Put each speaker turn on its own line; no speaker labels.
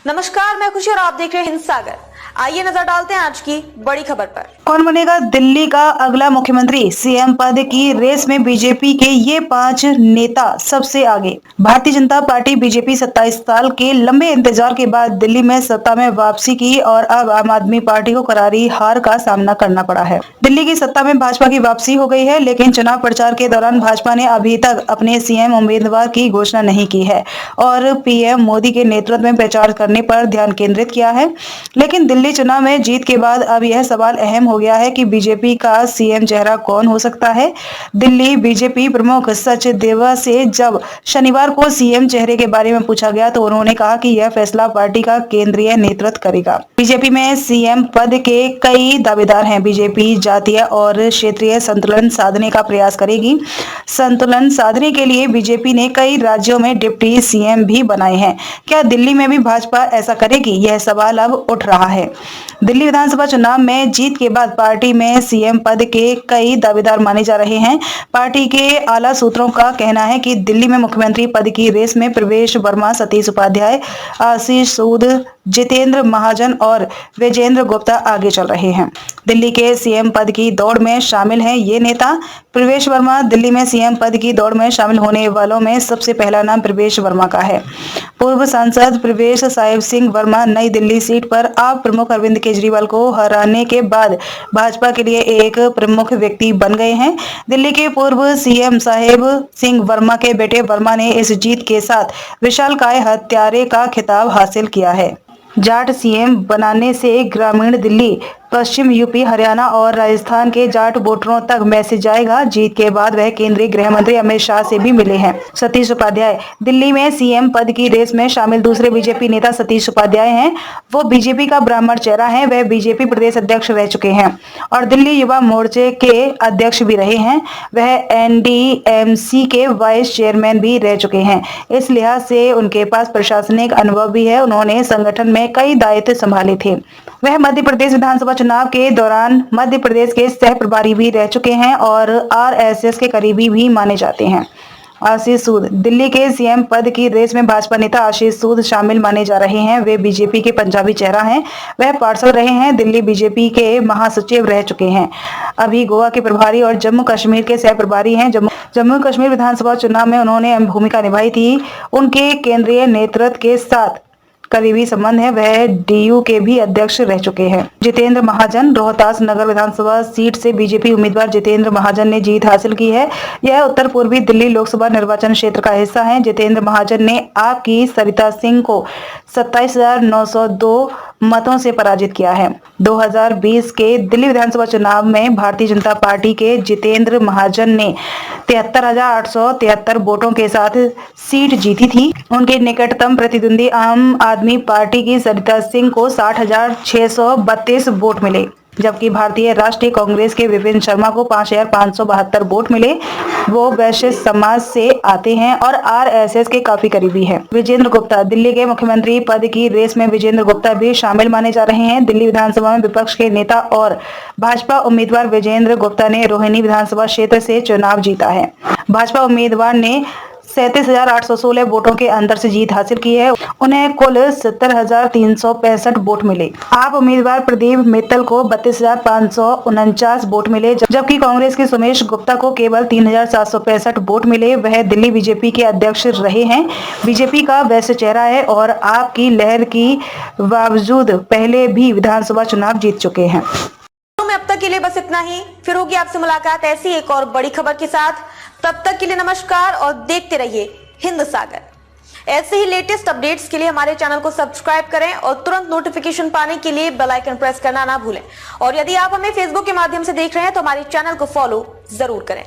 नमस्कार, मैं खुशी और आप देख रहे हैं हिंद सागर। आइए नजर डालते हैं आज की बड़ी खबर पर।
कौन बनेगा दिल्ली का अगला मुख्यमंत्री? सीएम पद की रेस में बीजेपी के ये 5 नेता सबसे आगे। भारतीय जनता पार्टी बीजेपी 27 साल के लंबे इंतजार के बाद दिल्ली में सत्ता में वापसी की और अब आम आदमी पार्टी को करारी हार का सामना करना पड़ा है। दिल्ली की सत्ता में भाजपा की वापसी हो गई है, लेकिन चुनाव प्रचार के दौरान भाजपा ने अभी तक अपने सीएम उम्मीदवार की घोषणा नहीं की है और पीएम मोदी के नेतृत्व में प्रचार करने पर ध्यान केंद्रित किया है। लेकिन दिल्ली चुनाव में जीत के बाद अब यह सवाल अहम हो गया है कि बीजेपी का सीएम चेहरा कौन हो सकता है। दिल्ली बीजेपी प्रमुख सचदेवा से जब शनिवार को सीएम चेहरे के बारे में पूछा गया तो उन्होंने कहा कि यह फैसला पार्टी का केंद्रीय नेतृत्व करेगा। बीजेपी में सीएम पद के कई दावेदार हैं। बीजेपी जातीय और क्षेत्रीय संतुलन साधने का प्रयास करेगी। संतुलन साधने के लिए बीजेपी ने कई राज्यों में डिप्टी सीएम भी बनाए हैं। क्या दिल्ली में भी भाजपा ऐसा करेगी? यह सवाल अब उठ रहा है। दिल्ली विधानसभा चुनाव में जीत के बाद पार्टी में सीएम पद के कई दावेदार माने जा रहे हैं। पार्टी के आला सूत्रों का कहना है कि दिल्ली में मुख्यमंत्री पद की रेस में प्रवेश वर्मा, सतीश उपाध्याय, आशीष सूद, जितेंद्र महाजन और विजेंद्र गुप्ता आगे चल रहे हैं। दिल्ली के सीएम पद की दौड़ में शामिल हैं ये नेता। प्रवेश वर्मा दिल्ली में सीएम पद की दौड़ में शामिल होने वालों में सबसे पहला नाम प्रवेश वर्मा का है। पूर्व सांसद प्रवेश साहिब सिंह वर्मा नई दिल्ली सीट पर आप प्रमुख अरविंद केजरीवाल को हराने के बाद भाजपा के लिए एक प्रमुख व्यक्ति बन गए हैं। दिल्ली के पूर्व सीएम साहिब सिंह वर्मा के बेटे वर्मा ने इस जीत के साथ विशालकाय हत्यारे का खिताब हासिल किया है। जाट सीएम बनाने से ग्रामीण दिल्ली, पश्चिम यूपी, हरियाणा और राजस्थान के जाट वोटरों तक मैसेज जाएगा। जीत के बाद वह केंद्रीय गृह मंत्री अमित शाह से भी मिले हैं। सतीश उपाध्याय दिल्ली में सीएम पद की रेस में शामिल दूसरे बीजेपी नेता सतीश उपाध्याय हैं। वो बीजेपी का ब्राह्मण चेहरा है। वह बीजेपी प्रदेश अध्यक्ष रह चुके हैं और दिल्ली युवा मोर्चे के अध्यक्ष भी रहे हैं। वह एनडीएमसी के वाइस चेयरमैन भी रह चुके हैं। इस लिहाज से उनके पास प्रशासनिक अनुभव भी है। उन्होंने संगठन में कई दायित्व संभाले थे। वह मध्य प्रदेश विधानसभा चुनाव के दौरान मध्य प्रदेश के सह प्रभारी भी रह चुके हैं और आरएसएस के करीबी भी माने जाते हैं। आशीष सूद दिल्ली के सीएम पद की रेस में भाजपा नेता आशीष सूद शामिल माने जा रहे हैं। वे बीजेपी के पंजाबी चेहरा हैं। वह पार्षद रहे हैं। दिल्ली बीजेपी के महासचिव रह चुके हैं। अभी गोवा के प्रभारी और जम्मू कश्मीर के सह प्रभारी हैं। जम्मू कश्मीर विधानसभा चुनाव में उन्होंने अहम भूमिका निभाई थी। उनके केंद्रीय नेतृत्व के साथ करीबी संबंध है। वह डीयू के भी अध्यक्ष रह चुके हैं। जितेंद्र महाजन रोहतास नगर विधानसभा सीट से बीजेपी उम्मीदवार जितेंद्र महाजन ने जीत हासिल की है। यह उत्तर पूर्वी दिल्ली लोकसभा निर्वाचन क्षेत्र का हिस्सा है। जितेंद्र महाजन ने आप की सरिता सिंह को 27,902 मतों से पराजित किया है। 2020 के दिल्ली विधानसभा चुनाव में भारतीय जनता पार्टी के जितेंद्र महाजन ने 73,873 वोटों के साथ सीट जीती थी। उनके निकटतम प्रतिद्वंदी आम आदमी पार्टी की सरिता सिंह को 60,632 वोट मिले, जबकि भारतीय राष्ट्रीय कांग्रेस के विपिन शर्मा को 5,572 वोट मिले। वो वैश्य समाज से आते हैं और आरएसएस के काफी करीबी हैं। विजेंद्र गुप्ता दिल्ली के मुख्यमंत्री पद की रेस में विजेंद्र गुप्ता भी शामिल माने जा रहे हैं। दिल्ली विधानसभा में विपक्ष के नेता और भाजपा उम्मीदवार विजेंद्र गुप्ता ने रोहिणी विधानसभा क्षेत्र से चुनाव जीता है। भाजपा उम्मीदवार ने 37,816 वोटों के अंतर से जीत हासिल की है। उन्हें कुल 70,365 वोट मिले। आप उम्मीदवार प्रदीप मित्तल को 32,549 वोट मिले, जबकि कांग्रेस के सुमेश गुप्ता को केवल 3,765 वोट मिले। वह दिल्ली बीजेपी के अध्यक्ष रहे हैं। बीजेपी का वैश्य चेहरा है और आपकी लहर की बावजूद पहले भी विधानसभा चुनाव जीत चुके हैं।
अब तक के लिए बस इतना ही। फिर होगी आपसे मुलाकात ऐसी एक और बड़ी खबर के साथ। तब तक के लिए नमस्कार और देखते रहिए हिंद सागर। ऐसे ही लेटेस्ट अपडेट्स के लिए हमारे चैनल को सब्सक्राइब करें और तुरंत नोटिफिकेशन पाने के लिए बेल आइकन प्रेस करना ना भूलें। और यदि आप हमें फेसबुक के माध्यम से देख रहे हैं तो हमारे चैनल को फॉलो जरूर करें।